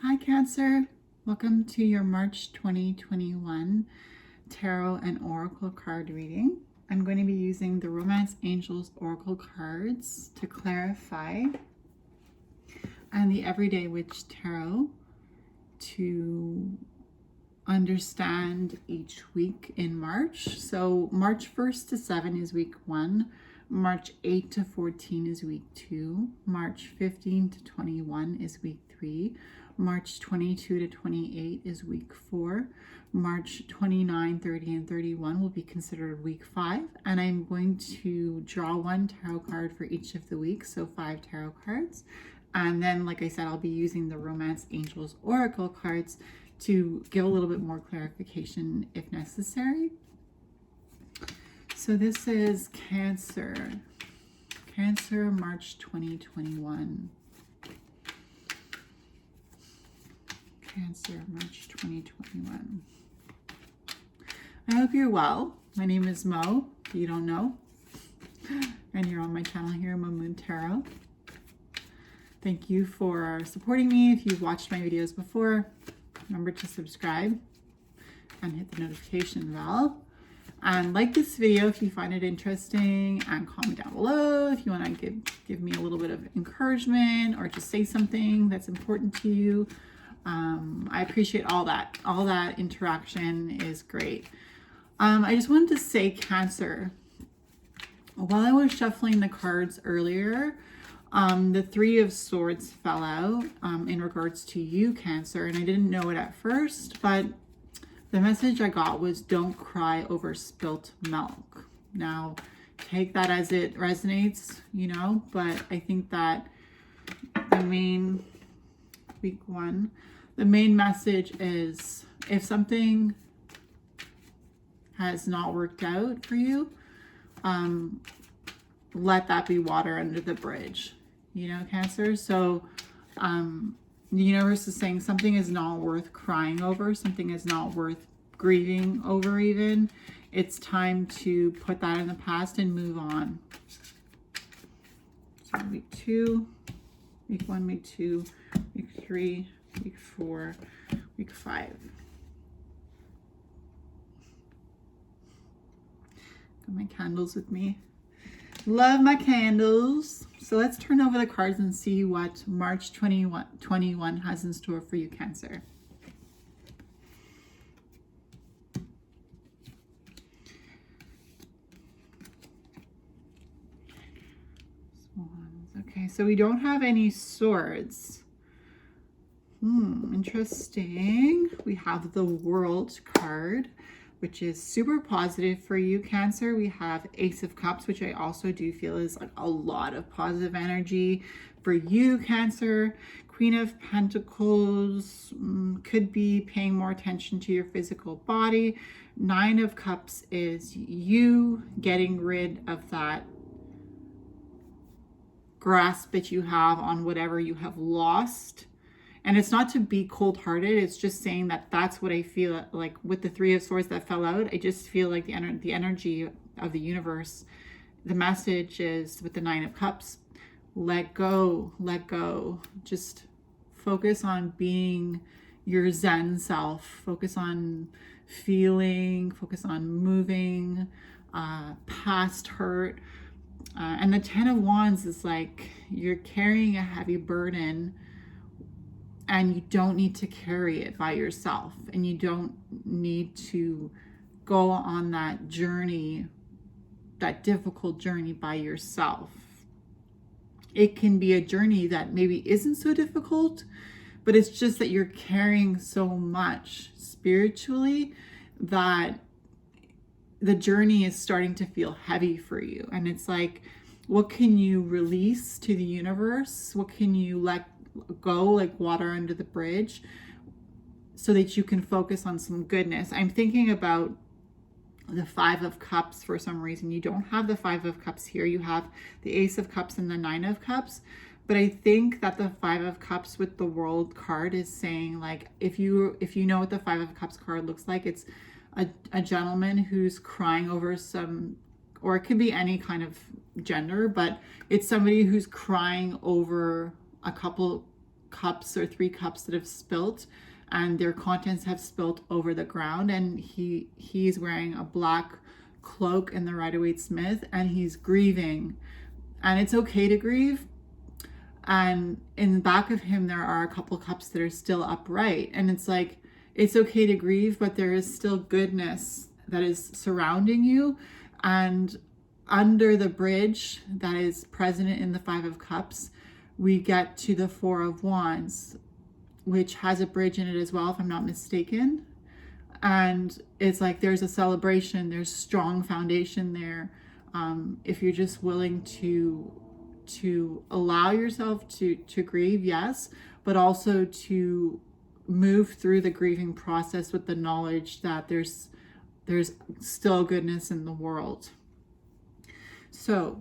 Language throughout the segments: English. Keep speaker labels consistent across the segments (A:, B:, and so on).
A: Hi Cancer, welcome to your March 2021 Tarot and Oracle card reading. I'm going to be using the Romance Angels Oracle cards to clarify and the Everyday Witch Tarot to understand each week in March. So March 1st to 7 is week 1. March 8 to 14 is week 2. March 15 to 21 is week 3. March 22 to 28 is week 4. March 29, 30, and 31 will be considered week 5. And I'm going to draw one tarot card for each of the weeks, so 5 tarot cards. And then, like I said, I'll be using the Romance Angels Oracle cards to give a little bit more clarification if necessary. So this is Cancer. Cancer, March 2021. Cancer, March 2021. I hope you're well. My name is Mauh, if you don't know. And you're on my channel here, Mauh Moon Tarot. Thank you for supporting me. If you've watched my videos before, remember to subscribe and hit the notification bell. And like this video if you find it interesting, and comment down below if you want to give me a little bit of encouragement or just say something that's important to you. I appreciate all that. All that interaction is great. I just wanted to say, Cancer, while I was shuffling the cards earlier, the Three of Swords fell out in regards to you, Cancer, and I didn't know it at first, but the message I got was don't cry over spilt milk. Now, take that as it resonates, you know, but I think that the main, week 1, the main message is if something has not worked out for you, let that be water under the bridge, you know, Cancer. So the universe is saying something is not worth crying over, something is not worth grieving over even. It's time to put that in the past and move on. So week 2, week 1, week 2, week 3, week 4, week 5. Got my candles with me. Love my candles. So let's turn over the cards and see what March 2021 has in store for you, Cancer. Swans. Okay, so we don't have any swords. Interesting. We have the World card, which is super positive for you, Cancer. We have Ace of Cups, which I also do feel is like a lot of positive energy for you, Cancer. Queen of Pentacles could be paying more attention to your physical body. 9 of Cups is you getting rid of that grasp that you have on whatever you have lost. And it's not to be cold-hearted. It's just saying that that's what I feel like with the Three of Swords that fell out. I just feel like the energy of the universe. The message is with the 9 of Cups. Let go. Let go. Just focus on being your Zen self. Focus on feeling. Focus on moving past hurt. And the 10 of Wands is like you're carrying a heavy burden, and you don't need to carry it by yourself, and you don't need to go on that journey, that difficult journey by yourself. It can be a journey that maybe isn't so difficult, but it's just that you're carrying so much spiritually that the journey is starting to feel heavy for you. And it's like, what can you release to the universe? What can you let go, like water under the bridge, so that you can focus on some goodness? I'm thinking about the 5 of Cups for some reason. You don't have the 5 of Cups here. You have the Ace of Cups and the 9 of Cups. But I think that the 5 of Cups with the World card is saying, like, if you know what the 5 of Cups card looks like, it's a gentleman who's crying over some, or it could be any kind of gender, but it's somebody who's crying over a couple cups or 3 cups that have spilt, and their contents have spilt over the ground, and he's wearing a black cloak in the Rider-Waite-Smith, and he's grieving. And it's okay to grieve. And in the back of him, there are a couple cups that are still upright. And it's like, it's okay to grieve, but there is still goodness that is surrounding you. And under the bridge that is present in the 5 of Cups, we get to the 4 of Wands, which has a bridge in it as well, if I'm not mistaken. And it's like there's a celebration, there's strong foundation there. If you're just willing to allow yourself to grieve, yes, but also to move through the grieving process with the knowledge that there's still goodness in the world. So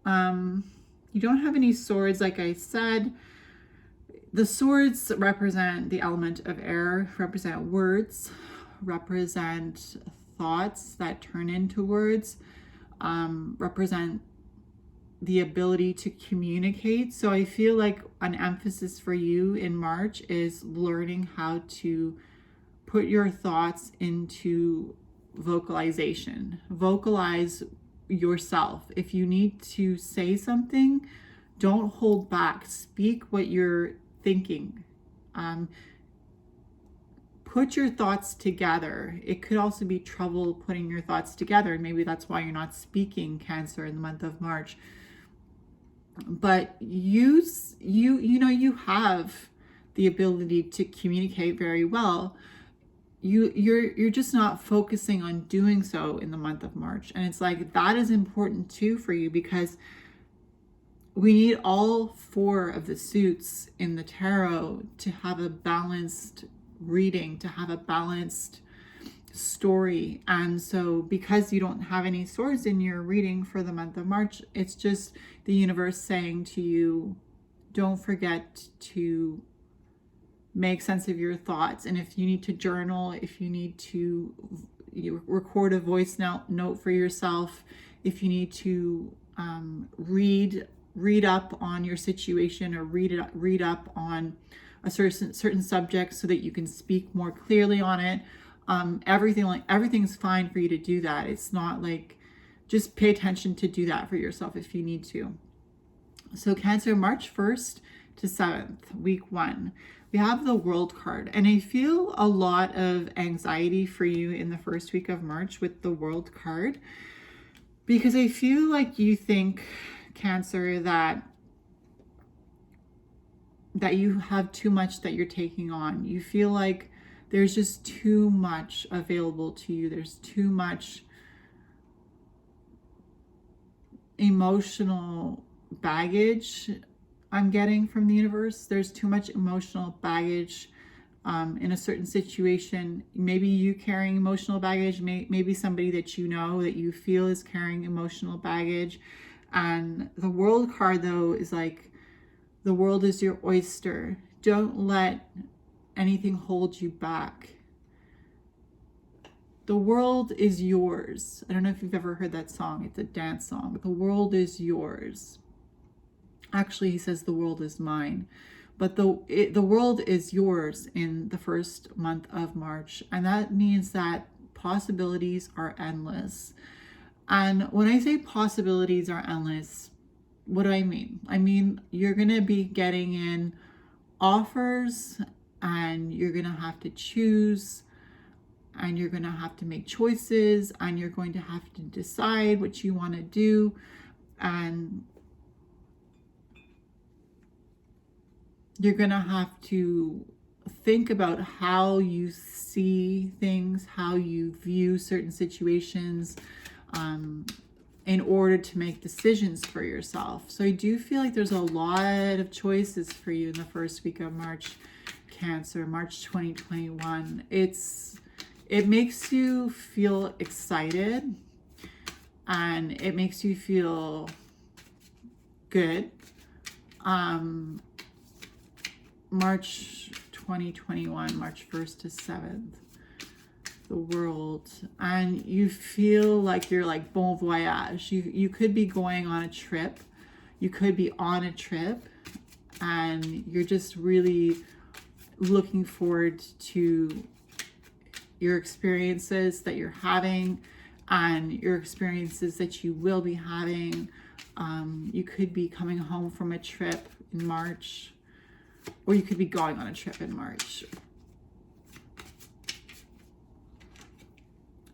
A: you don't have any swords, like I said. The swords represent the element of air, represent words, represent thoughts that turn into words, represent the ability to communicate. So I feel like an emphasis for you in March is learning how to put your thoughts into vocalization. Vocalize yourself. If you need to say something, don't hold back. Speak what you're thinking. Put your thoughts together. It could also be trouble putting your thoughts together, and maybe that's why you're not speaking, Cancer, in the month of March. But you have the ability to communicate very well. You're just not focusing on doing so in the month of March. And it's like, that is important too for you, because we need all 4 of the suits in the tarot to have a balanced reading, to have a balanced story. And so because you don't have any swords in your reading for the month of March, it's just the universe saying to you, don't forget to make sense of your thoughts. And if you need to journal, if you need to record a voice note for yourself, if you need to read up on your situation, or read up on a certain subject so that you can speak more clearly on it, everything's fine for you to do that. It's not like, just pay attention to do that for yourself if you need to. So Cancer, March 1st to 7th, week 1, we have the World card. And I feel a lot of anxiety for you in the first week of March with the World card, because I feel like you think, Cancer, that you have too much that you're taking on. You feel like there's just too much available to you. There's too much emotional baggage I'm getting from the universe. There's too much emotional baggage in a certain situation. Maybe you carrying emotional baggage, maybe somebody that you know that you feel is carrying emotional baggage. And the World card, though, is like, the world is your oyster. Don't let anything hold you back. The world is yours. I don't know if you've ever heard that song. It's a dance song. The world is yours. Actually, he says the world is mine. But the world is yours in the first month of March. And that means that possibilities are endless. And when I say possibilities are endless, what do I mean? I mean, you're going to be getting in offers, and you're going to have to choose, and you're going to have to make choices, and you're going to have to decide what you want to do. And you're going to have to think about how you see things, how you view certain situations, in order to make decisions for yourself. So I do feel like there's a lot of choices for you in the first week of March, Cancer, March 2021. It makes you feel excited, and it makes you feel good. March 2021, March 1st to 7th. The world, and you feel like you're like bon voyage. You could be going on a trip. You could be on a trip, and you're just really looking forward to your experiences that you're having and your experiences that you will be having. You could be coming home from a trip in March, or you could be going on a trip in March.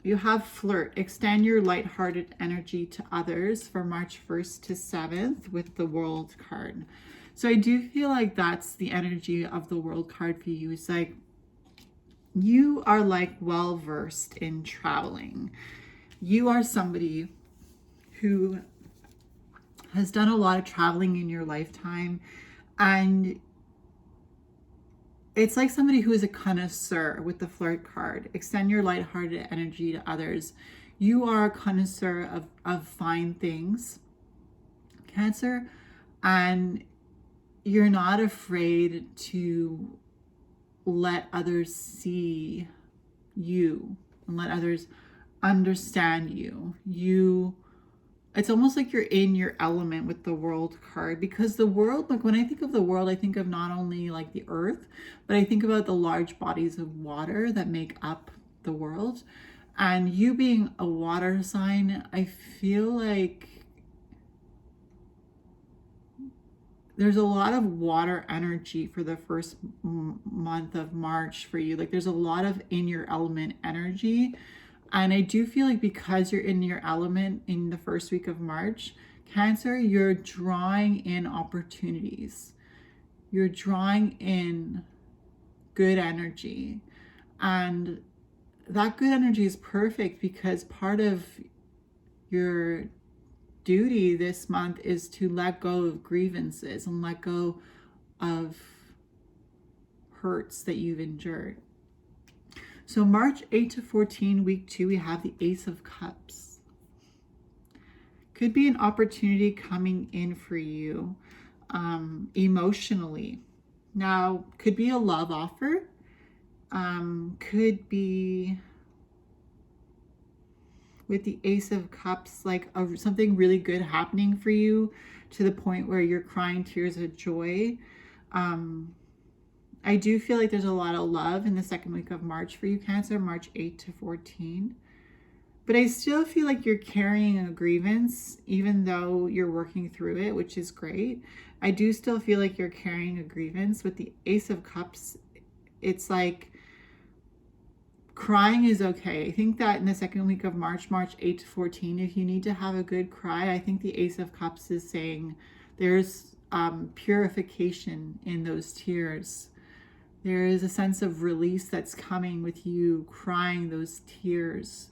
A: You have flirt. Extend your lighthearted energy to others for March 1st to 7th with the World card. So I do feel like that's the energy of the World card for you. It's like you are like well versed in traveling. You are somebody who has done a lot of traveling in your lifetime, and it's like somebody who is a connoisseur with the flirt card. Extend your lighthearted energy to others. You are a connoisseur of fine things, Cancer, and you're not afraid to let others see you and let others understand you. It's almost like you're in your element with the World card, because the world, like when I think of the world, I think of not only like the earth, but I think about the large bodies of water that make up the world. And you being a water sign, I feel like there's a lot of water energy for the first month of March for you. Like there's a lot of in your element energy. And I do feel like because you're in your element in the first week of March, Cancer, you're drawing in opportunities. You're drawing in good energy. And that good energy is perfect because part of your duty this month is to let go of grievances and let go of hurts that you've endured. So March 8 to 14, week 2, we have the Ace of Cups. Could be an opportunity coming in for you emotionally. Now, could be a love offer. Could be with the Ace of Cups, like something really good happening for you to the point where you're crying tears of joy. I do feel like there's a lot of love in the second week of March for you, Cancer, March 8 to 14. But I still feel like you're carrying a grievance, even though you're working through it, which is great. I do still feel like you're carrying a grievance. With the Ace of Cups, it's like crying is okay. I think that in the second week of March, March 8 to 14, if you need to have a good cry, I think the Ace of Cups is saying there's purification in those tears. There is a sense of release that's coming with you crying those tears.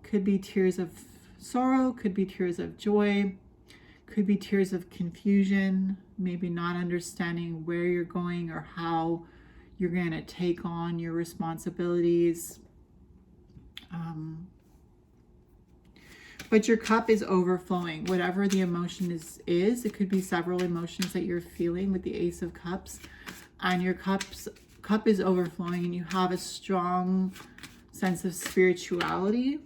A: Could be tears of sorrow, could be tears of joy, could be tears of confusion, maybe not understanding where you're going or how you're going to take on your responsibilities. But your cup is overflowing. Whatever the emotion is, it could be several emotions that you're feeling with the Ace of Cups. And your cup is overflowing, and you have a strong sense of spirituality.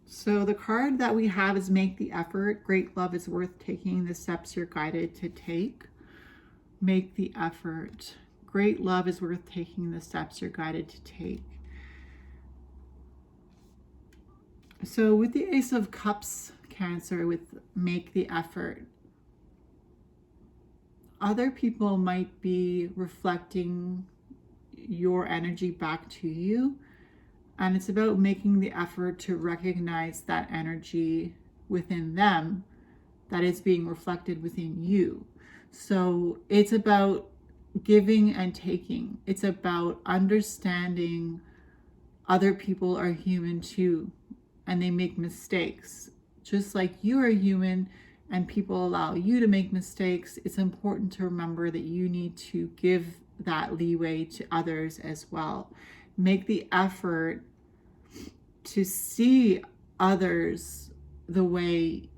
A: So the card that we have is Make the Effort. Great love is worth taking. The steps you're guided to take. Make the effort. Great love is worth taking. The steps you're guided to take. So with the Ace of Cups, Cancer, with Make the Effort, other people might be reflecting your energy back to you. And it's about making the effort to recognize that energy within them that is being reflected within you. So it's about giving and taking. It's about understanding other people are human too, and they make mistakes. Just like you are human and people allow you to make mistakes, it's important to remember that you need to give that leeway to others as well. Make the effort to see others the way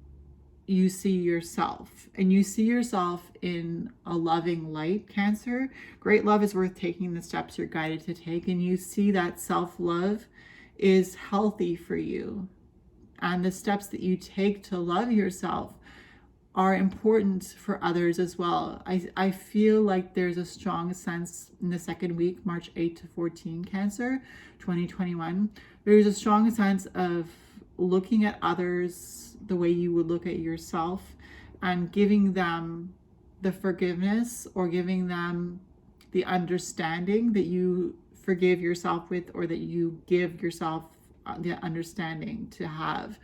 A: you see yourself, and you see yourself in a loving light, Cancer. Great love is worth taking. The steps you're guided to take, and you see that self-love is healthy for you. And the steps that you take to love yourself are important for others as well. I feel like there's a strong sense in the second week, March 8 to 14, Cancer, 2021. There's a strong sense of looking at others the way you would look at yourself and giving them the forgiveness or giving them the understanding that you forgive yourself with, or that you give yourself the understanding to have.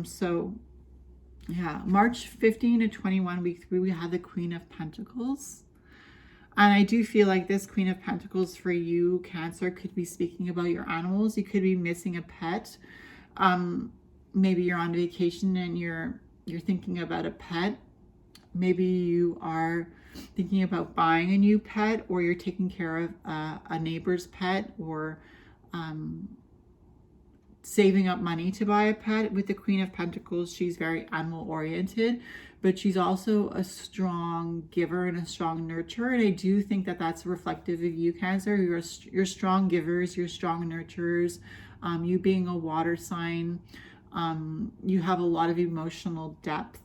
A: So yeah, March 15 to 21, week 3, we have the Queen of Pentacles. And I do feel like this Queen of Pentacles for you, Cancer, could be speaking about your animals. You could be missing a pet. Maybe you're on vacation and you're thinking about a pet. Maybe you are thinking about buying a new pet, or you're taking care of a neighbor's pet, or saving up money to buy a pet. With the Queen of Pentacles, she's very animal oriented, but she's also a strong giver and a strong nurturer. And I do think that that's reflective of you, Cancer. You're strong givers, you're strong nurturers. You being a water sign, you have a lot of emotional depth.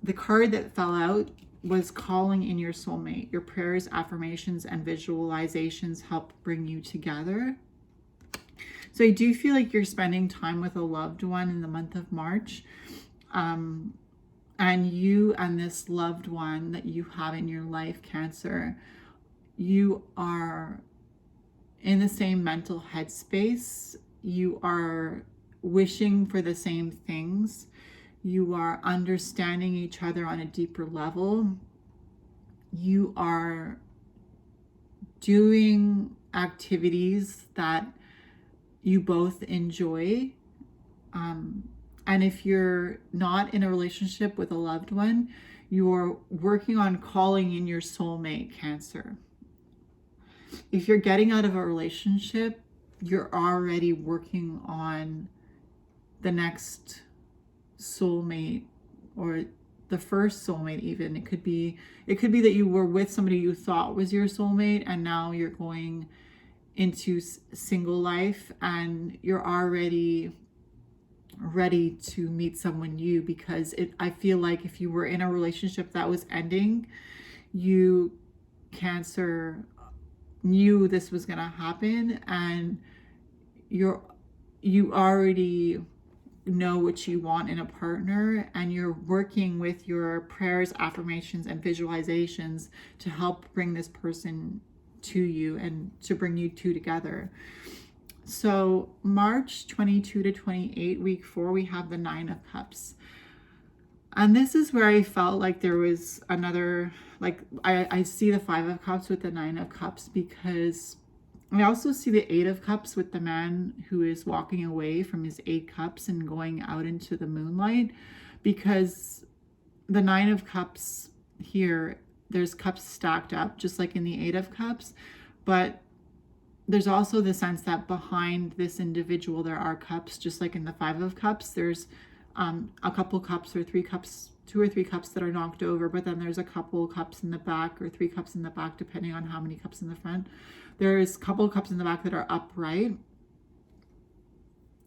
A: The card that fell out was calling in your soulmate. Your prayers, affirmations, and visualizations help bring you together. So I do feel like you're spending time with a loved one in the month of March. And you and this loved one that you have in your life, Cancer, you are in the same mental headspace. You are wishing for the same things. You are understanding each other on a deeper level. You are doing activities that you both enjoy. And if you're not in a relationship with a loved one, you're working on calling in your soulmate, Cancer. If you're getting out of a relationship, you're already working on the next soulmate, or the first soulmate even. It could be that you were with somebody you thought was your soulmate, and now you're going into single life and you're already ready to meet someone new, because I feel like if you were in a relationship that was ending, you, Cancer, knew this was going to happen, and you already know what you want in a partner, and you're working with your prayers, affirmations, and visualizations to help bring this person to you and to bring you two together. So March 22 to 28, week 4, we have the 9 of Cups. And this is where I felt like there was another, like I see the 5 of Cups with the 9 of Cups, because I also see the 8 of Cups with the man who is walking away from his 8 cups and going out into the moonlight, because the 9 of Cups here, there's cups stacked up just like in the 8 of Cups, but there's also the sense that behind this individual there are cups, just like in the 5 of Cups. There's a couple cups or 3 cups, 2 or 3 cups that are knocked over, but then there's a couple cups in the back, or 3 cups in the back, depending on how many cups in the front. There's a couple cups in the back that are upright.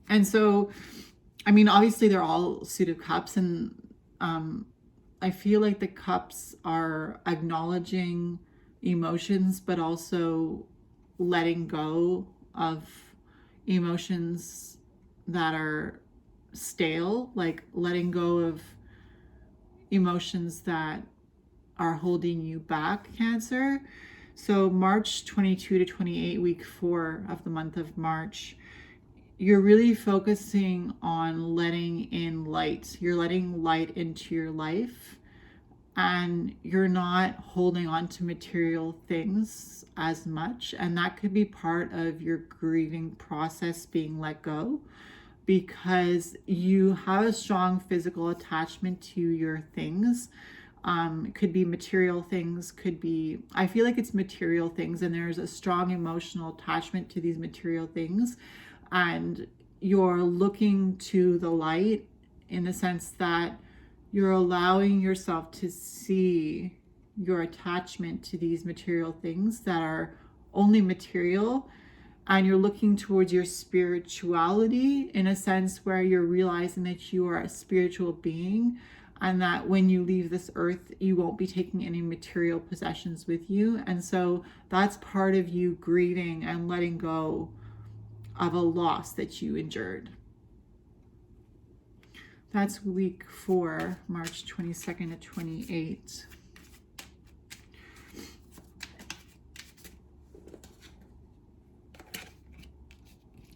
A: And so, I mean, obviously they're all suit of cups, and I feel like the cups are acknowledging emotions, but also letting go of emotions that are stale, like letting go of emotions that are holding you back, Cancer. So March 22 to 28, week 4 of the month of March, you're really focusing on letting in light. You're letting light into your life, and you're not holding on to material things as much. And that could be part of your grieving process, being let go, because you have a strong physical attachment to your things. It could be material things, I feel like it's material things, and there's a strong emotional attachment to these material things, and you're looking to the light in the sense that you're allowing yourself to see your attachment to these material things that are only material, and you're looking towards your spirituality in a sense where you're realizing that you are a spiritual being, and that when you leave this earth, you won't be taking any material possessions with you. And so that's part of you grieving and letting go of a loss that you endured. That's week 4, March 22nd to 28th.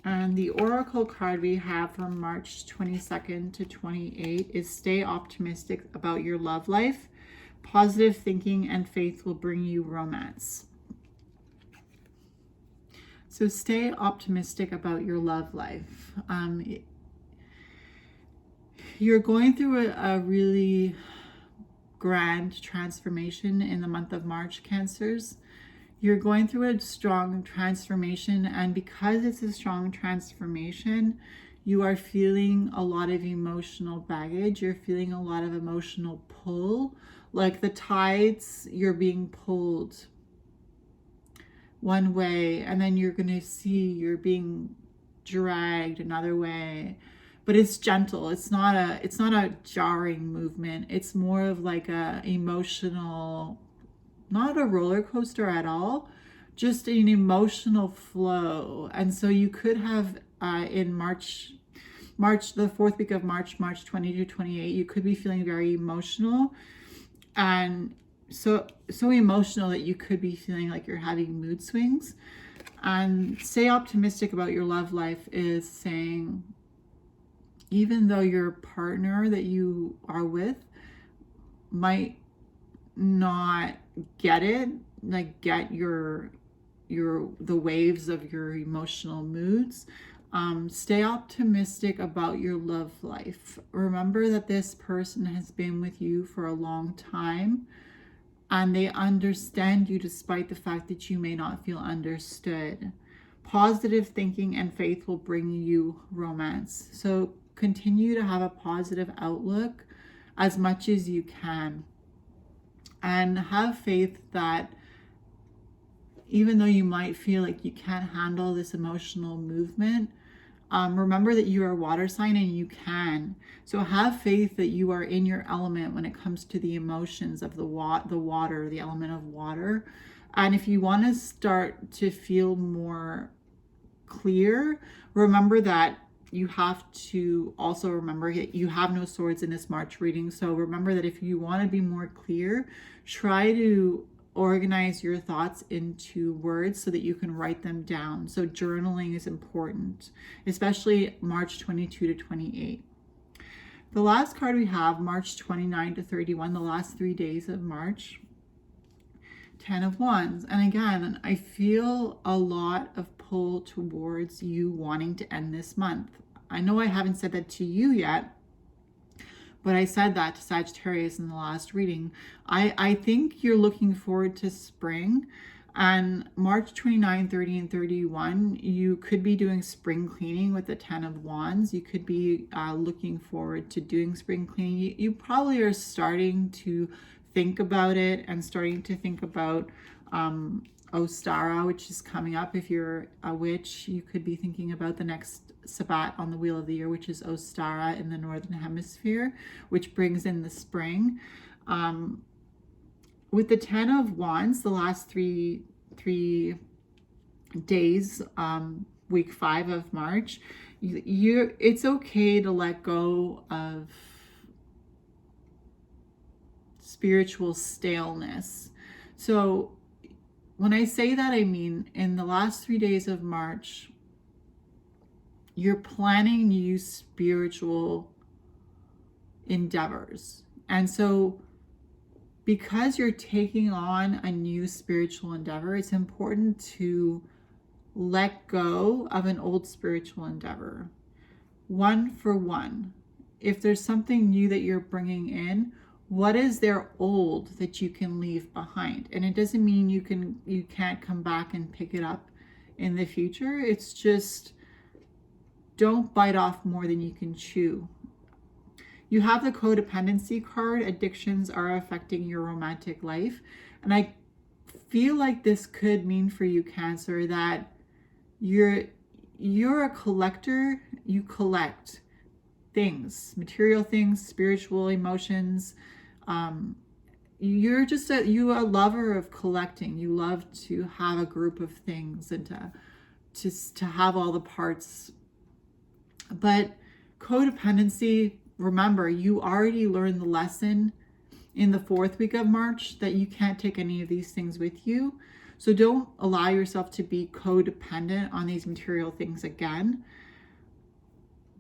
A: And the oracle card we have from March 22nd to 28 is stay optimistic about your love life. Positive thinking and faith will bring you romance. So stay optimistic about your love life. You're going through a really grand transformation in the month of March, Cancers. You're going through a strong transformation, and because it's a strong transformation, you are feeling a lot of emotional baggage. You're feeling a lot of emotional pull, like the tides, you're being pulled one way, and then you're going to see you're being dragged another way. But it's gentle. It's not a jarring movement. It's more of like a emotional, not a roller coaster at all, just an emotional flow. And so you could have in March, the 4th week of March 20 to 28, you could be feeling very emotional, and so emotional that you could be feeling like you're having mood swings. And stay optimistic about your love life is saying, even though your partner that you are with might not get it, like get the waves of your emotional moods, stay optimistic about your love life. Remember that this person has been with you for a long time, and they understand you despite the fact that you may not feel understood. Positive thinking and faith will bring you romance. So continue to have a positive outlook as much as you can, and have faith that even though you might feel like you can't handle this emotional movement, remember that you are a water sign and you can. So have faith that you are in your element when it comes to the emotions of the water, the element of water. And if you want to start to feel more clear, remember that you have to also remember that you have no swords in this March reading. So remember that if you want to be more clear, try to organize your thoughts into words so that you can write them down. So journaling is important, especially March 22 to 28. The last card we have, March 29 to 31, the last 3 days of March, 10 of Wands. And again, I feel a lot of pull towards you wanting to end this month. I know I haven't said that to you yet, but I said that to Sagittarius in the last reading. I think you're looking forward to spring, and March 29, 30, and 31, you could be doing spring cleaning with the 10 of Wands. You could be looking forward to doing spring cleaning. You probably are starting to think about it and starting to think about Ostara, which is coming up. If you're a witch, you could be thinking about the next Sabbat on the Wheel of the Year, which is Ostara in the Northern Hemisphere, which brings in the spring. With the 10 of Wands, the last three days, week 5 of March, it's okay to let go of spiritual staleness. So when I say that, I mean in the last 3 days of March, you're planning new spiritual endeavors. And so because you're taking on a new spiritual endeavor, it's important to let go of an old spiritual endeavor. One for one. If there's something new that you're bringing in, what is there old that you can leave behind? And it doesn't mean you can't come back and pick it up in the future. It's just, don't bite off more than you can chew. You have the codependency card. Addictions are affecting your romantic life. And I feel like this could mean for you, Cancer, that you're a collector. You collect things, material things, spiritual emotions. You're just a lover of collecting. You love to have a group of things and to have all the parts. But codependency, remember, you already learned the lesson in the 4th week of March that you can't take any of these things with you. So don't allow yourself to be codependent on these material things again.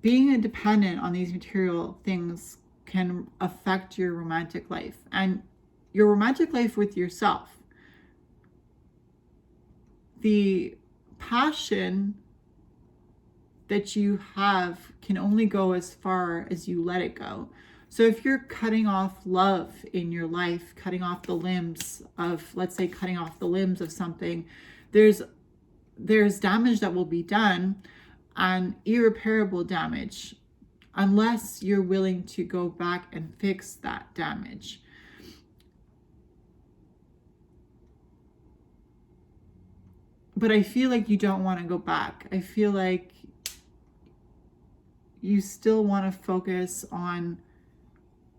A: Being dependent on these material things can affect your romantic life and your romantic life with yourself. The passion that you have can only go as far as you let it go. So if you're cutting off love in your life, cutting off the limbs of, let's say, cutting off the limbs of something, there's damage that will be done, and irreparable damage, unless you're willing to go back and fix that damage. But I feel like you don't want to go back. I feel like you still want to focus on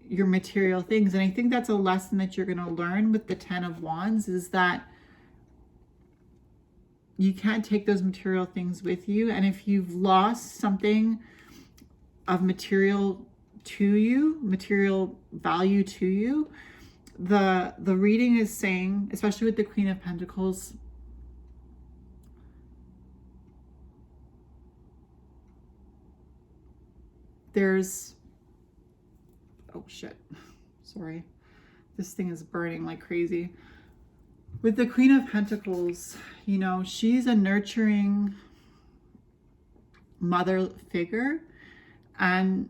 A: your material things. And I think that's a lesson that you're going to learn with the 10 of Wands, is that you can't take those material things with you. And if you've lost something of material to you, material value to you, the reading is saying, especially with the Queen of Pentacles, there's, oh shit, sorry, this thing is burning like crazy. With the Queen of Pentacles, you know, she's a nurturing mother figure, and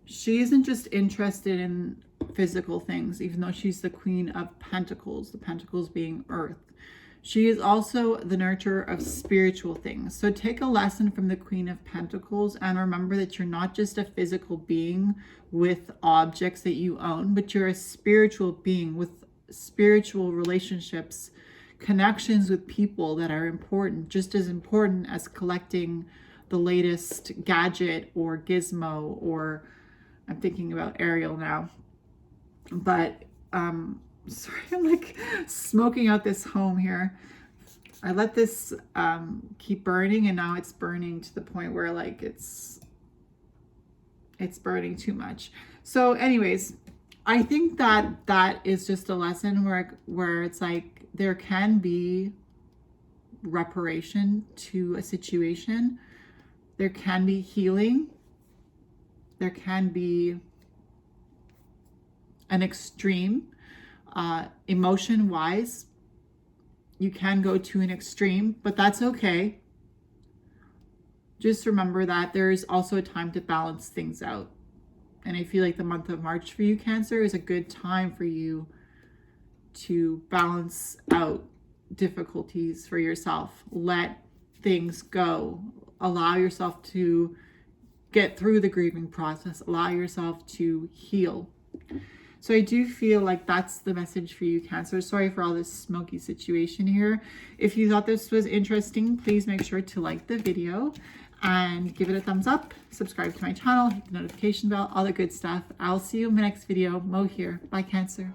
A: she isn't just interested in physical things, even though she's the Queen of Pentacles, the Pentacles being earth. She is also the nurturer of spiritual things. So take a lesson from the Queen of Pentacles and remember that you're not just a physical being with objects that you own, but you're a spiritual being with spiritual relationships, connections with people that are important, just as important as collecting the latest gadget or gizmo, or I'm thinking about Ariel now. But sorry, I'm like smoking out this home here. I let this keep burning, and now it's burning to the point where like it's burning too much. So anyways, I think that is just a lesson where it's like there can be reparation to a situation. There can be healing. There can be an extreme. Emotion-wise, you can go to an extreme, but that's okay. Just remember that there's also a time to balance things out. And I feel like the month of March for you, Cancer, is a good time for you to balance out difficulties for yourself. Let things go. Allow yourself to get through the grieving process. Allow yourself to heal. So I do feel like that's the message for you, Cancer. Sorry for all this smoky situation here. If you thought this was interesting, please make sure to like the video and give it a thumbs up. Subscribe to my channel, hit the notification bell, all the good stuff. I'll see you in my next video. Mauh here. Bye, Cancer.